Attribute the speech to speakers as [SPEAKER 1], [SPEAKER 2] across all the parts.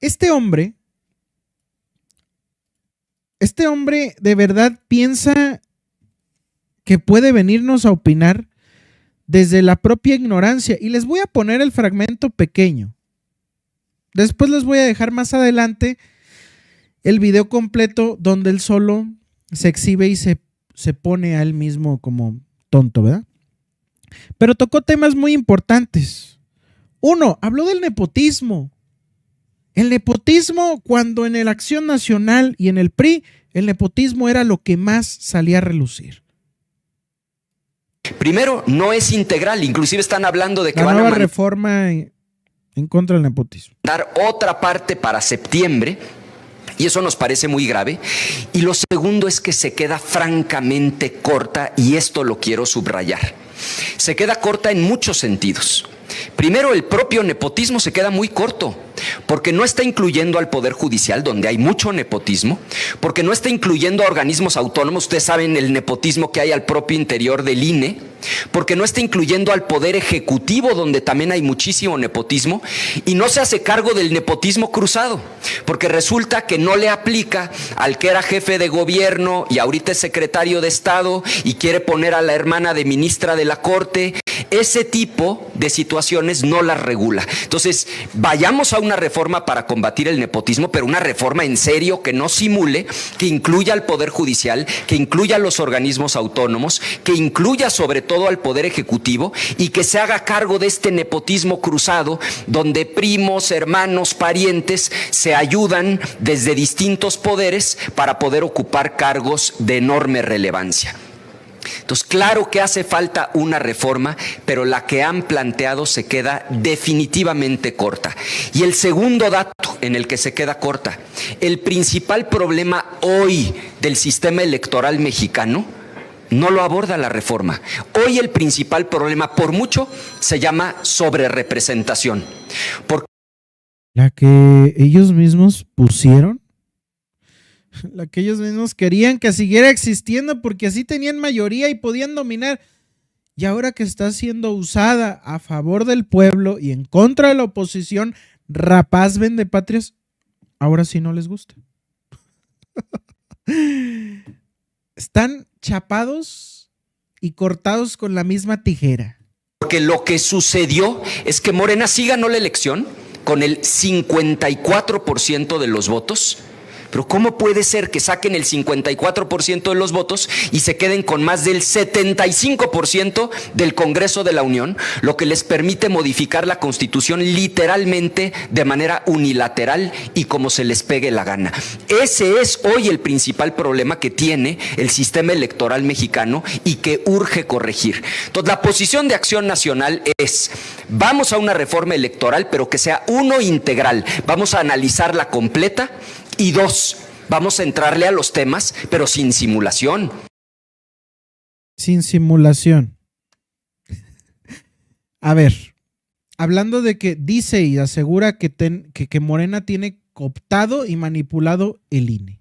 [SPEAKER 1] Este hombre de verdad piensa que puede venirnos a opinar desde la propia ignorancia. Y les voy a poner el fragmento pequeño. Después les voy a dejar más adelante el video completo donde él solo se exhibe y se pone a él mismo como tonto, ¿verdad? Pero tocó temas muy importantes. Uno, habló del nepotismo. El nepotismo, cuando en el Acción Nacional y en el PRI, el nepotismo era lo que más salía a relucir.
[SPEAKER 2] Primero, no es integral, inclusive están hablando de que
[SPEAKER 1] la
[SPEAKER 2] van
[SPEAKER 1] nueva
[SPEAKER 2] a
[SPEAKER 1] reforma en contra del nepotismo.
[SPEAKER 2] Dar otra parte para septiembre, y eso nos parece muy grave. Y lo segundo es que se queda francamente corta, y esto lo quiero subrayar. Se queda corta en muchos sentidos. Primero, el propio nepotismo se queda muy corto, porque no está incluyendo al Poder Judicial, donde hay mucho nepotismo, porque no está incluyendo a organismos autónomos. Ustedes saben el nepotismo que hay al propio interior del INE, porque no está incluyendo al Poder Ejecutivo, donde también hay muchísimo nepotismo, y no se hace cargo del nepotismo cruzado, porque resulta que no le aplica al que era jefe de gobierno y ahorita es secretario de Estado y quiere poner a la hermana de ministra de la Corte. Ese tipo de situaciones no las regula. Entonces, vayamos a una reforma para combatir el nepotismo, pero una reforma en serio que no simule, que incluya al Poder Judicial, que incluya a los organismos autónomos, que incluya sobre todo al Poder Ejecutivo y que se haga cargo de este nepotismo cruzado donde primos, hermanos, parientes se ayudan desde distintos poderes para poder ocupar cargos de enorme relevancia. Entonces, claro que hace falta una reforma, pero la que han planteado se queda definitivamente corta. Y el segundo dato en el que se queda corta, el principal problema hoy del sistema electoral mexicano no lo aborda la reforma. Hoy el principal problema, por mucho, se llama sobrerepresentación.
[SPEAKER 1] La que ellos mismos pusieron, la que ellos mismos querían que siguiera existiendo porque así tenían mayoría y podían dominar. Y ahora que está siendo usada a favor del pueblo y en contra de la oposición, rapaz vendepatrias, ahora sí no les gusta. Están chapados y cortados con la misma tijera.
[SPEAKER 2] Porque lo que sucedió es que Morena sí ganó la elección con el 54% de los votos. Pero ¿cómo puede ser que saquen el 54% de los votos y se queden con más del 75% del Congreso de la Unión, lo que les permite modificar la Constitución literalmente de manera unilateral y como se les pegue la gana? Ese es hoy el principal problema que tiene el sistema electoral mexicano y que urge corregir. Entonces, la posición de Acción Nacional es: vamos a una reforma electoral, pero que sea integral. Vamos a analizarla completa. Y dos, vamos a entrarle a los temas, pero sin simulación.
[SPEAKER 1] Sin simulación. A ver, hablando de que dice y asegura que Morena tiene cooptado y manipulado el INE.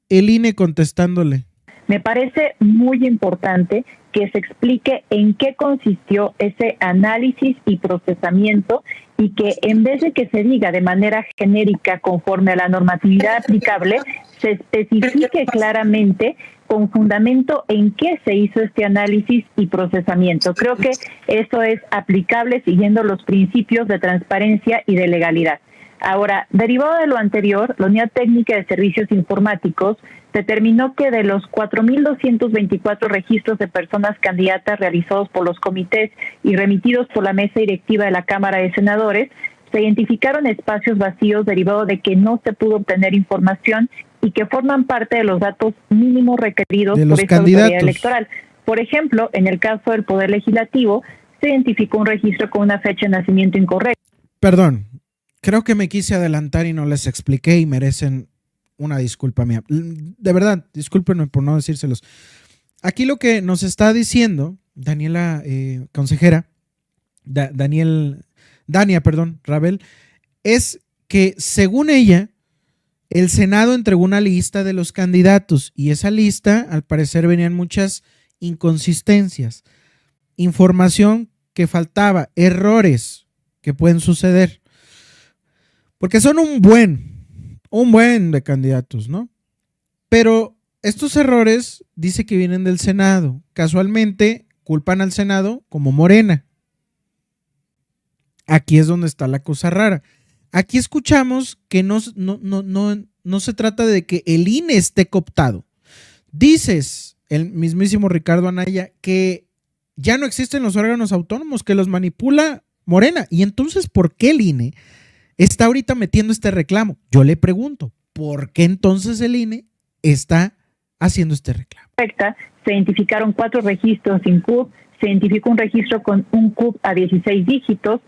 [SPEAKER 1] El INE contestándole:
[SPEAKER 3] me parece muy importante que se explique en qué consistió ese análisis y procesamiento y que en vez de que se diga de manera genérica conforme a la normatividad aplicable, se especifique claramente con fundamento en qué se hizo este análisis y procesamiento. Creo que eso es aplicable siguiendo los principios de transparencia y de legalidad. Ahora, derivado de lo anterior, la Unidad Técnica de Servicios Informáticos determinó que de los 4,224 registros de personas candidatas realizados por los comités y remitidos por la mesa directiva de la Cámara de Senadores, se identificaron espacios vacíos derivados de que no se pudo obtener información y que forman parte de los datos mínimos requeridos por esta autoridad electoral. Por ejemplo, en el caso del Poder Legislativo, se identificó un registro con una fecha de nacimiento incorrecta.
[SPEAKER 1] Perdón, creo que me quise adelantar y no les expliqué y merecen una disculpa mía. De verdad, discúlpenme por no decírselos. Aquí lo que nos está diciendo Daniela, consejera, Dania, Rabel, es que según ella, el Senado entregó una lista de los candidatos y esa lista, al parecer, venían muchas inconsistencias, información que faltaba, errores que pueden suceder. Porque son un buen de candidatos, ¿no? Pero estos errores dice que vienen del Senado. Casualmente culpan al Senado como Morena. Aquí es donde está la cosa rara. Aquí escuchamos que no se trata de que el INE esté cooptado. Dices, el mismísimo Ricardo Anaya, que ya no existen los órganos autónomos, que los manipula Morena. Y entonces, ¿por qué el INE está ahorita metiendo este reclamo? Yo le pregunto, ¿por qué entonces el INE está haciendo este reclamo?
[SPEAKER 3] Se identificaron 4 registros sin CUP, se identificó un registro con un CUP a 16 dígitos,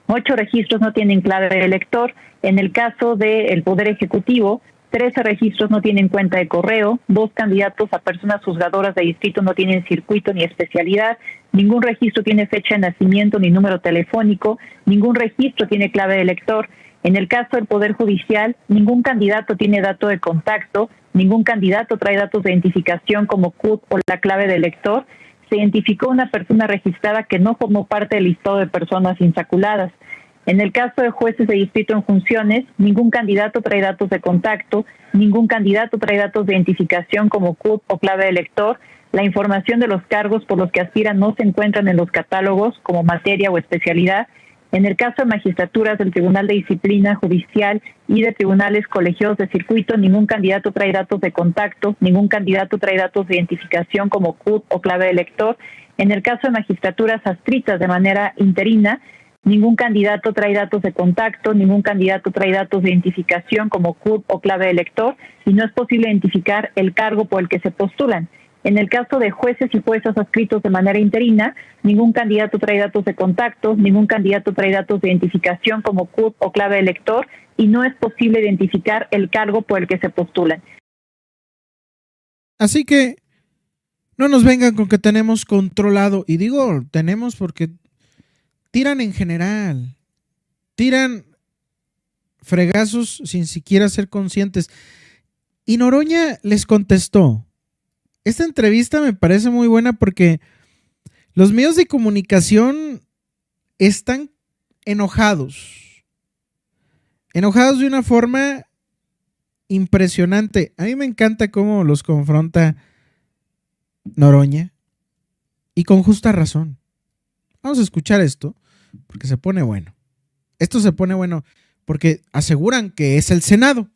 [SPEAKER 3] 8 registros no tienen clave de elector. En el caso del Poder Ejecutivo, 13 registros no tienen cuenta de correo, 2 candidatos a personas juzgadoras de distrito no tienen circuito ni especialidad, ningún registro tiene fecha de nacimiento ni número telefónico, ningún registro tiene clave de elector. En el caso del Poder Judicial, ningún candidato tiene dato de contacto, ningún candidato trae datos de identificación como CUT o la clave de elector. Se identificó una persona registrada que no formó parte del listado de personas insaculadas. En el caso de jueces de distrito en funciones, ningún candidato trae datos de contacto, ningún candidato trae datos de identificación como CUT o clave de elector. La información de los cargos por los que aspiran no se encuentran en los catálogos como materia o especialidad. En el caso de magistraturas del Tribunal de Disciplina Judicial y de tribunales colegiados de circuito, ningún candidato trae datos de contacto, ningún candidato trae datos de identificación como CUT o clave de elector. En el caso de magistraturas adscritas de manera interina, ningún candidato trae datos de contacto, ningún candidato trae datos de identificación como CUT o clave de elector y no es posible identificar el cargo por el que se postulan. En el caso de jueces y juezas adscritos de manera interina, ningún candidato trae datos de contacto, ningún candidato trae datos de identificación como CUT o clave de elector y no es posible identificar el cargo por el que se postulan.
[SPEAKER 1] Así que no nos vengan con que tenemos controlado, y digo tenemos porque tiran en general, tiran fregazos sin siquiera ser conscientes. Y Noroña les contestó. Esta entrevista me parece muy buena porque los medios de comunicación están enojados de una forma impresionante. A mí me encanta cómo los confronta Noroña y con justa razón. Vamos a escuchar esto porque se pone bueno. Esto se pone bueno porque aseguran que es el Senado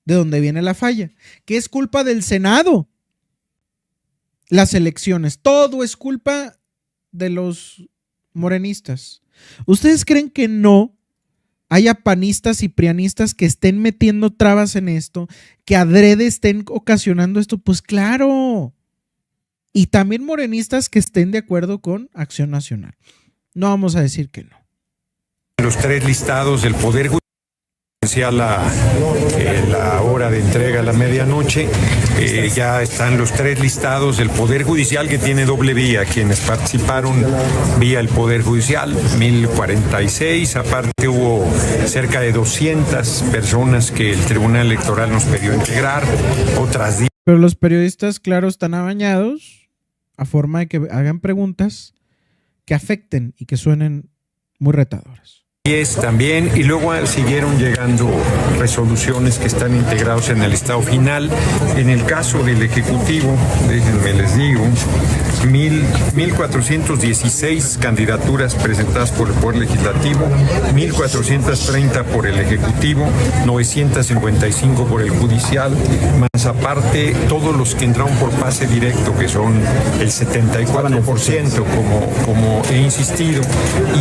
[SPEAKER 1] de donde viene la falla, que es culpa del Senado las elecciones. Todo es culpa de los morenistas. ¿Ustedes creen que no haya panistas y prianistas que estén metiendo trabas en esto, que adrede estén ocasionando esto? Pues claro. Y también morenistas que estén de acuerdo con Acción Nacional. No vamos a decir que no.
[SPEAKER 4] Los 3 listados del Poder Judicial, la hora de entrega a la medianoche, ya están los 3 listados del Poder Judicial, que tiene doble vía. Quienes participaron vía el Poder Judicial, 1046, aparte hubo cerca de 200 personas que el Tribunal Electoral nos pidió integrar, otras 10.
[SPEAKER 1] Pero los periodistas, claro, están abañados a forma de que hagan preguntas que afecten y que suenen muy retadoras.
[SPEAKER 4] También, y luego siguieron llegando resoluciones que están integrados en el listado final. En el caso del Ejecutivo, déjenme les digo, 1,416 candidaturas presentadas por el Poder Legislativo, 1,430 por el Ejecutivo, 955 por el Judicial, más aparte todos los que entraron por pase directo, que son el 74%, como he insistido,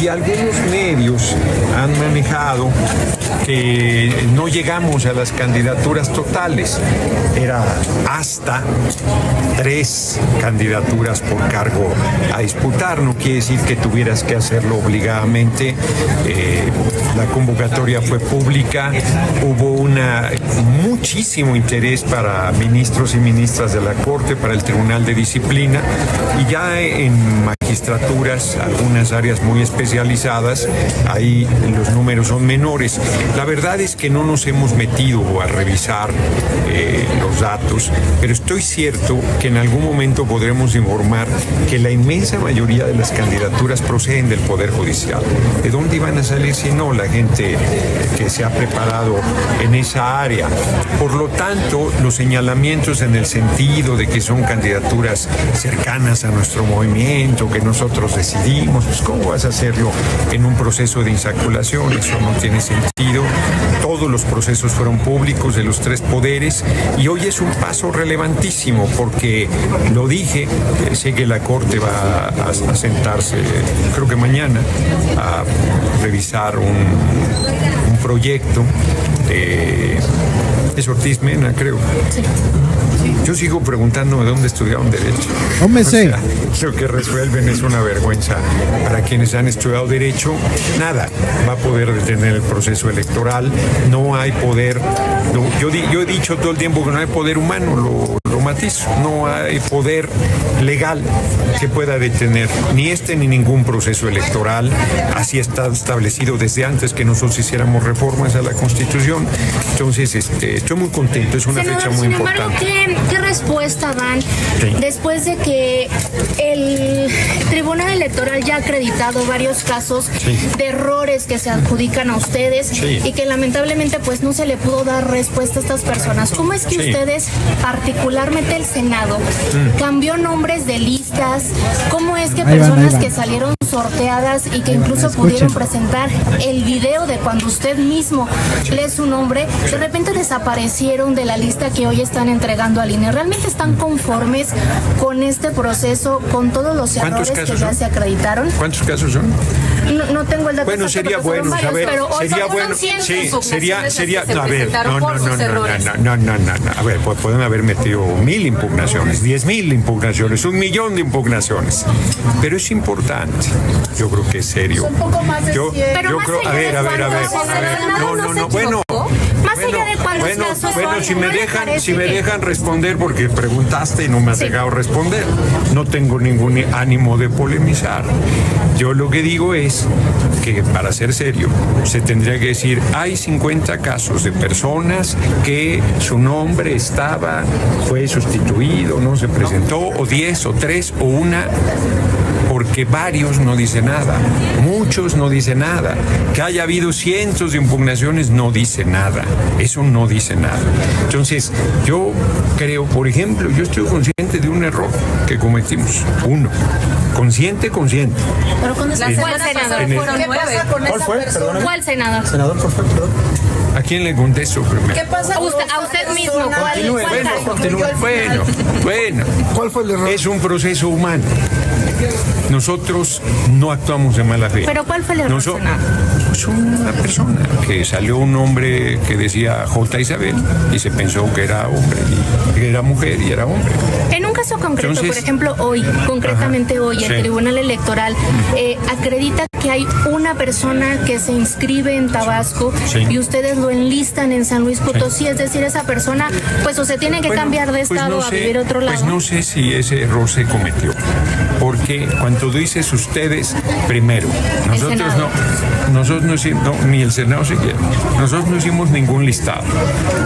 [SPEAKER 4] y algunos medios han manejado que no llegamos a las candidaturas totales. Era hasta 3 candidaturas por cargo a disputar. No quiere decir que tuvieras que hacerlo obligadamente. La convocatoria fue pública. Hubo muchísimo interés para ministros y ministras de la Corte, para el Tribunal de Disciplina, y ya en magistraturas, algunas áreas muy especializadas, ahí los números son menores. La verdad es que no nos hemos metido a revisar los datos, pero estoy cierto que en algún momento podremos informar que la inmensa mayoría de las candidaturas proceden del Poder Judicial. ¿De dónde iban a salir si no la gente que se ha preparado en esa área? Por lo tanto, los señalamientos en el sentido de que son candidaturas cercanas a nuestro movimiento, que nosotros decidimos, pues ¿cómo vas a hacerlo en un proceso de insaculación? Eso no tiene sentido. Todos los procesos fueron públicos de los tres poderes y hoy es un paso relevantísimo porque, lo dije, sé que la Corte va a sentarse, creo que mañana, a revisar un proyecto de Ortiz Mena, creo. Sí. Yo sigo preguntándome dónde estudiaron Derecho.
[SPEAKER 1] O sea,
[SPEAKER 4] lo que resuelven es una vergüenza para quienes han estudiado Derecho. Nada va a poder detener el proceso electoral. No hay poder. Yo he dicho todo el tiempo que no hay poder humano, lo matizo. No hay poder legal que pueda detener ni este ni ningún proceso electoral. Así está establecido desde antes que nosotros hiciéramos reformas a la Constitución. Entonces, estoy muy contento. Es una fecha muy importante.
[SPEAKER 5] ¿Qué respuesta dan después de que el Tribunal Electoral ya ha acreditado varios casos de errores que se adjudican a ustedes y que lamentablemente pues no se le pudo dar respuesta a estas personas? ¿Cómo es que ustedes, particularmente el Senado, cambió nombres de listas? ¿Cómo es que personas que salieron sorteadas y que incluso pudieron presentar el video de cuando usted mismo lee su nombre, de repente desaparecieron de la lista que hoy están entregando al INE? ¿Realmente están conformes con este proceso, con todos los errores que ya se acreditaron?
[SPEAKER 4] ¿Cuántos casos son?
[SPEAKER 5] No tengo el dato.
[SPEAKER 4] Bueno, sería bueno saber. Sería bueno. Sí, sería. A ver, no. A ver, pueden haber metido 1,000 impugnaciones, 10,000 impugnaciones, 1,000,000 de impugnaciones. Pero es importante. Yo creo que es serio. Yo creo. A ver. No. Bueno. Bueno, si me dejan responder, porque preguntaste y no me has dejado responder. No tengo ningún ánimo de polemizar. Yo lo que digo es que, para ser serio, se tendría que decir, hay 50 casos de personas que su nombre fue sustituido, no se presentó, o 10, o 3, o 1, porque varios no dicen nada, muchos no dicen nada. Que haya habido cientos de impugnaciones no dice nada, eso no dice nada. Entonces, yo creo, por ejemplo, yo estoy consciente de un error que cometimos, consciente.
[SPEAKER 5] Pero con esa ¿cuál senador? ¿Qué pasa con esa persona? ¿Cuál senador?
[SPEAKER 4] Senador, por favor. ¿A quién le contesto primero?
[SPEAKER 5] ¿Qué pasa? A usted mismo.
[SPEAKER 4] Bueno. ¿Cuál fue el error? Es un proceso humano. Nosotros no actuamos de mala fe.
[SPEAKER 5] ¿Pero cuál fue el error, senador?
[SPEAKER 4] Pues una persona que salió un nombre que decía J. Isabel y se pensó que era hombre, y que era mujer y era hombre.
[SPEAKER 5] En un caso concreto, por ejemplo, concretamente hoy, el Tribunal Electoral acredita que hay una persona que se inscribe en Tabasco y ustedes lo enlistan en San Luis Potosí, es decir, esa persona pues o se tiene que cambiar de estado a vivir a otro lado.
[SPEAKER 4] Pues no sé si ese error se cometió, porque cuando dices ustedes, primero, nosotros no hicimos, ni el Senado siquiera, nosotros no hicimos ningún listado.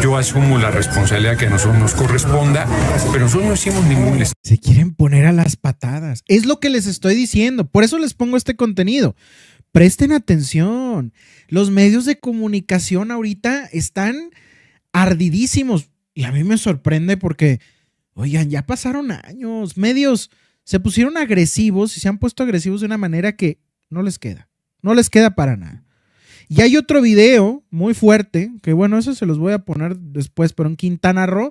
[SPEAKER 4] Yo asumo la responsabilidad que a nosotros nos corresponda, pero nosotros no hicimos ningún listado.
[SPEAKER 1] Se quieren poner a las patadas. Es lo que les estoy diciendo. Por eso les pongo este contenido. Presten atención. Los medios de comunicación ahorita están ardidísimos. Y a mí me sorprende porque, oigan, ya pasaron años. Medios se pusieron agresivos y se han puesto agresivos de una manera que no les queda. No les queda para nada. Y hay otro video muy fuerte, que bueno, eso se los voy a poner después, pero en Quintana Roo,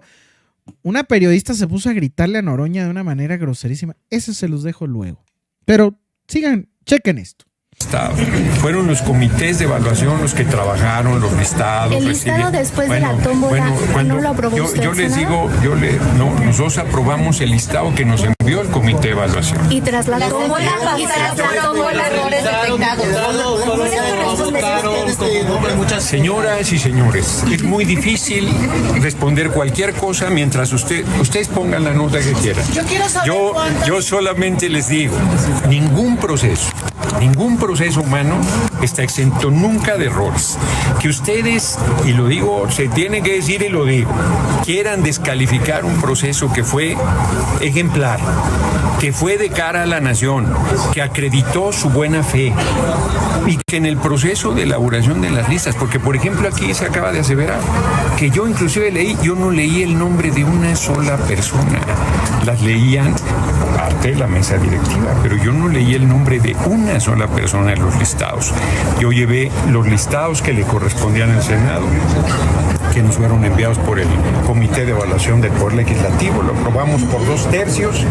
[SPEAKER 1] una periodista se puso a gritarle a Noroña de una manera groserísima. Ese se los dejo luego. Pero chequen esto.
[SPEAKER 4] Estado. Fueron los comités de evaluación los que trabajaron los listados.
[SPEAKER 5] El listado después de la tómbola no lo aprobó usted.
[SPEAKER 4] Yo les digo, nosotros aprobamos el listado que nos envió el comité de evaluación.
[SPEAKER 5] Y tras la tómbola errores detectados.
[SPEAKER 4] Señoras y señores, es muy difícil responder cualquier cosa mientras ustedes pongan la nota que quieran. Yo solamente les digo, ningún proceso humano está exento nunca de errores. Que ustedes, y lo digo, se tiene que decir y lo digo, quieran descalificar un proceso que fue ejemplar, que fue de cara a la nación, que acreditó su buena fe y que en el proceso de elaboración de las listas, porque por ejemplo aquí se acaba de aseverar que yo inclusive yo no leí el nombre de una sola persona, las leían parte de la mesa directiva, pero yo no leí el nombre de una sola persona en los listados. Yo llevé los listados que le correspondían al Senado, que nos fueron enviados por el Comité de Evaluación del Poder Legislativo, lo aprobamos por 2/3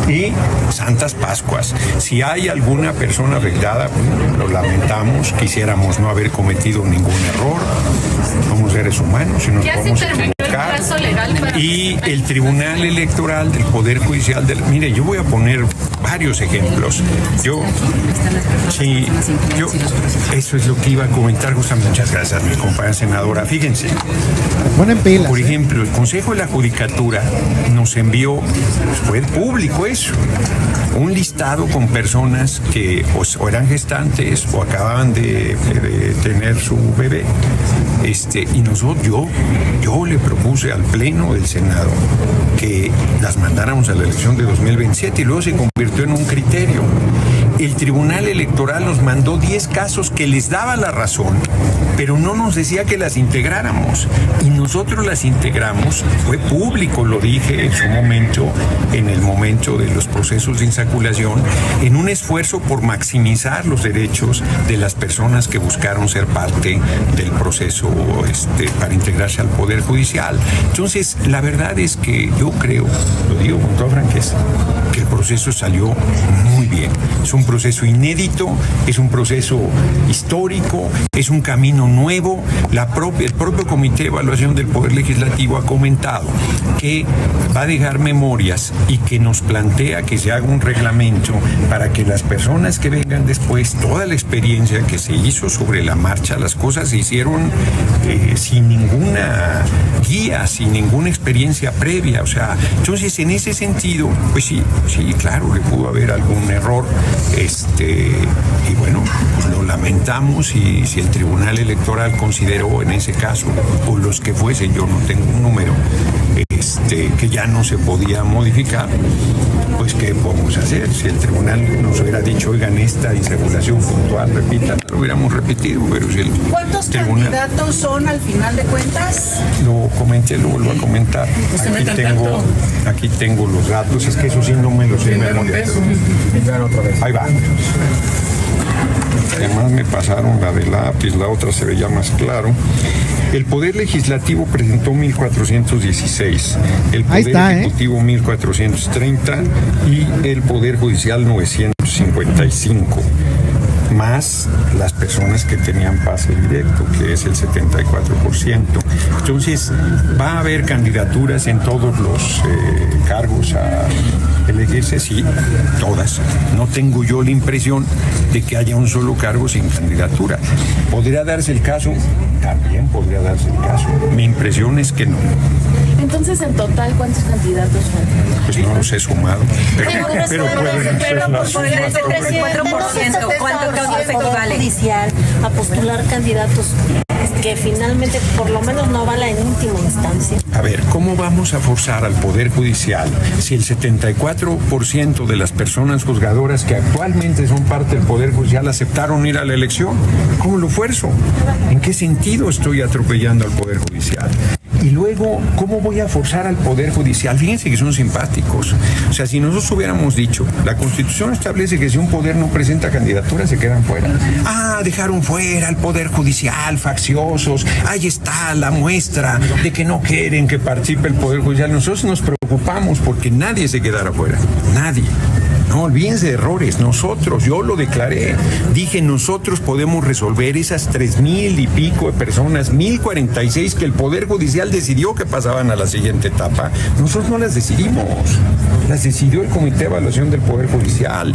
[SPEAKER 4] y Santas Pascuas. Si hay alguna persona afectada, lo lamentamos, quisiéramos no haber cometido ningún error, somos seres humanos y nos podemos equivocar. Y el Tribunal Electoral del Poder Judicial, mire, yo voy a poner varios ejemplos. Eso es lo que iba a comentar justamente. Muchas gracias, mi compañera senadora. Fíjense.
[SPEAKER 1] Ponen pilas.
[SPEAKER 4] Por ejemplo, el Consejo de la Judicatura nos envió, fue público eso, un listado con personas que o eran gestantes o acababan de tener su bebé. Y yo le propuse al Pleno del Senado que las mandáramos a la elección de 2027 y luego se convirtió en un criterio. El Tribunal Electoral nos mandó 10 casos que les daba la razón, pero no nos decía que las integráramos. Y nosotros las integramos, fue público, lo dije en su momento, en el momento de los procesos de insaculación, en un esfuerzo por maximizar los derechos de las personas que buscaron ser parte del proceso para integrarse al Poder Judicial. Entonces, la verdad es que yo creo, lo digo con toda franqueza, que el proceso salió muy bien. Es un proceso inédito, es un proceso histórico, es un camino nuevo. El propio Comité de Evaluación del Poder Legislativo ha comentado que va a dejar memorias y que nos plantea que se haga un reglamento para que las personas que vengan después, toda la experiencia que se hizo sobre la marcha, las cosas se hicieron sin ninguna guía, sin ninguna experiencia previa. O sea, entonces en ese sentido, pues sí, claro, le pudo haber algún error. Y bueno, pues lo lamentamos, y si el Tribunal Electoral consideró en ese caso, o los que fuesen, yo no tengo un número, que ya no se podía modificar, pues ¿qué podemos hacer? Si el tribunal nos hubiera dicho, oigan, esta insaculación puntual, repitan, lo hubiéramos repetido, pero si el
[SPEAKER 6] ¿Cuántos candidatos son al final de cuentas?
[SPEAKER 4] Lo comenté, lo vuelvo a comentar. Aquí tengo los datos, es que eso sí no me los sé de memoria. Ahí va. Además me pasaron la de lápiz, la otra se veía más claro. El Poder Legislativo presentó 1,416, el Poder Ejecutivo 1,430 y el Poder Judicial 955. Más las personas que tenían pase directo, que es el 74%. Entonces, va a haber candidaturas en todos los cargos a elegirse, sí, todas. No tengo yo la impresión de que haya un solo cargo sin candidatura. ¿Podría darse el caso? También podría darse el caso. Mi impresión es que no.
[SPEAKER 6] Entonces, en total, ¿cuántos candidatos son?
[SPEAKER 4] Pues no los he sumado. Pero pueden ser las
[SPEAKER 6] por el 34%, ¿cuánto equivale judicial a postular candidatos que finalmente por lo menos no van en última instancia?
[SPEAKER 4] A ver, ¿cómo vamos a forzar al Poder Judicial si el 74% de las personas juzgadoras que actualmente son parte del Poder Judicial aceptaron ir a la elección? ¿Cómo lo fuerzo? ¿En qué sentido estoy atropellando al Poder Judicial? Y luego, ¿cómo voy a forzar al Poder Judicial? Fíjense que son simpáticos. O sea, si nosotros hubiéramos dicho, la Constitución establece que si un poder no presenta candidatura, se quedan fuera. Dejaron fuera al Poder Judicial, facciosos. Ahí está la muestra de que no quieren que participe el Poder Judicial. Nosotros nos preocupamos porque nadie se quedara fuera. Nadie. No, olvídense de errores. Nosotros, yo lo declaré. Dije, nosotros podemos resolver esas 3,000 y pico de personas, 1,046 que el Poder Judicial decidió que pasaban a la siguiente etapa. Nosotros no las decidimos. Las decidió el Comité de Evaluación del Poder Judicial.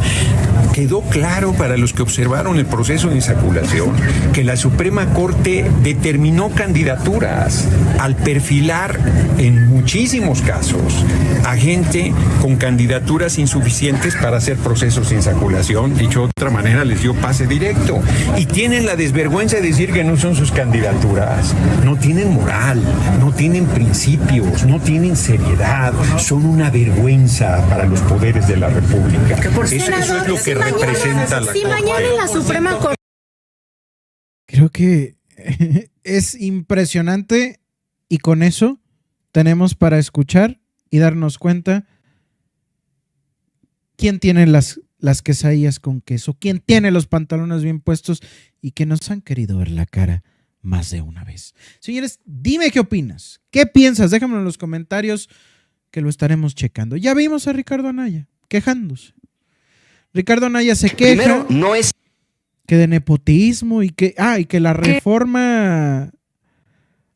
[SPEAKER 4] Quedó claro para los que observaron el proceso de insaculación que la Suprema Corte determinó candidaturas al perfilar en muchísimos casos a gente con candidaturas insuficientes para hacer procesos de insaculación. Dicho de otra manera, les dio pase directo. Y tienen la desvergüenza de decir que no son sus candidaturas. No tienen moral, no tienen principios, no tienen seriedad. Son una vergüenza para los poderes de la República. Eso es lo que representa la Corte.
[SPEAKER 5] Si mañana en la Suprema Corte.
[SPEAKER 1] Creo que es impresionante y con eso tenemos para escuchar y darnos cuenta quién tiene las quesadillas con queso, quién tiene los pantalones bien puestos y que nos han querido ver la cara más de una vez. Señores, dime qué opinas, qué piensas, déjamelo en los comentarios que lo estaremos checando. Ya vimos a Ricardo Anaya quejándose. Ricardo Anaya se queja.
[SPEAKER 2] Primero, no es
[SPEAKER 1] que de nepotismo y que la reforma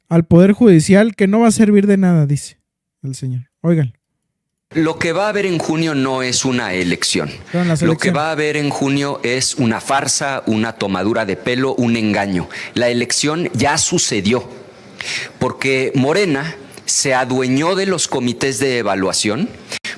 [SPEAKER 1] al Poder Judicial que no va a servir de nada, dice el señor. Oigan.
[SPEAKER 2] Lo que va a haber en junio no es una elección. Lo que va a haber en junio es una farsa, una tomadura de pelo, un engaño. La elección ya sucedió porque Morena se adueñó de los comités de evaluación.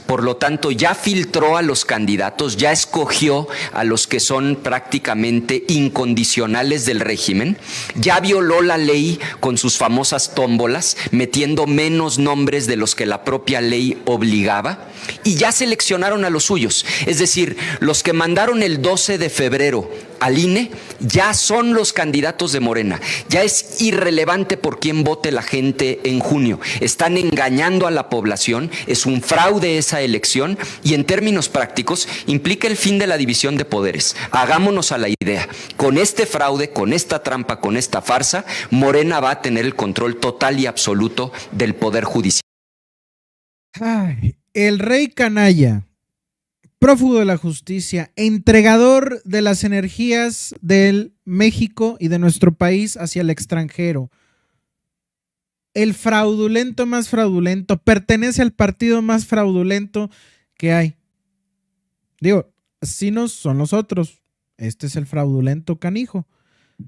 [SPEAKER 2] Por lo tanto, ya filtró a los candidatos, ya escogió a los que son prácticamente incondicionales del régimen, ya violó la ley con sus famosas tómbolas, metiendo menos nombres de los que la propia ley obligaba, y ya seleccionaron a los suyos. Es decir, los que mandaron el 12 de febrero al INE ya son los candidatos de Morena. Ya es irrelevante por quién vote la gente en junio. Están engañando a la población, es un fraude esa elección y en términos prácticos implica el fin de la división de poderes. Hagámonos a la idea, con este fraude, con esta trampa, con esta farsa, Morena va a tener el control total y absoluto del Poder Judicial.
[SPEAKER 1] Ay, el rey canalla, prófugo de la justicia, entregador de las energías del México y de nuestro país hacia el extranjero. El fraudulento más fraudulento, pertenece al partido más fraudulento que hay. Digo, así no son los otros. Este es el fraudulento canijo.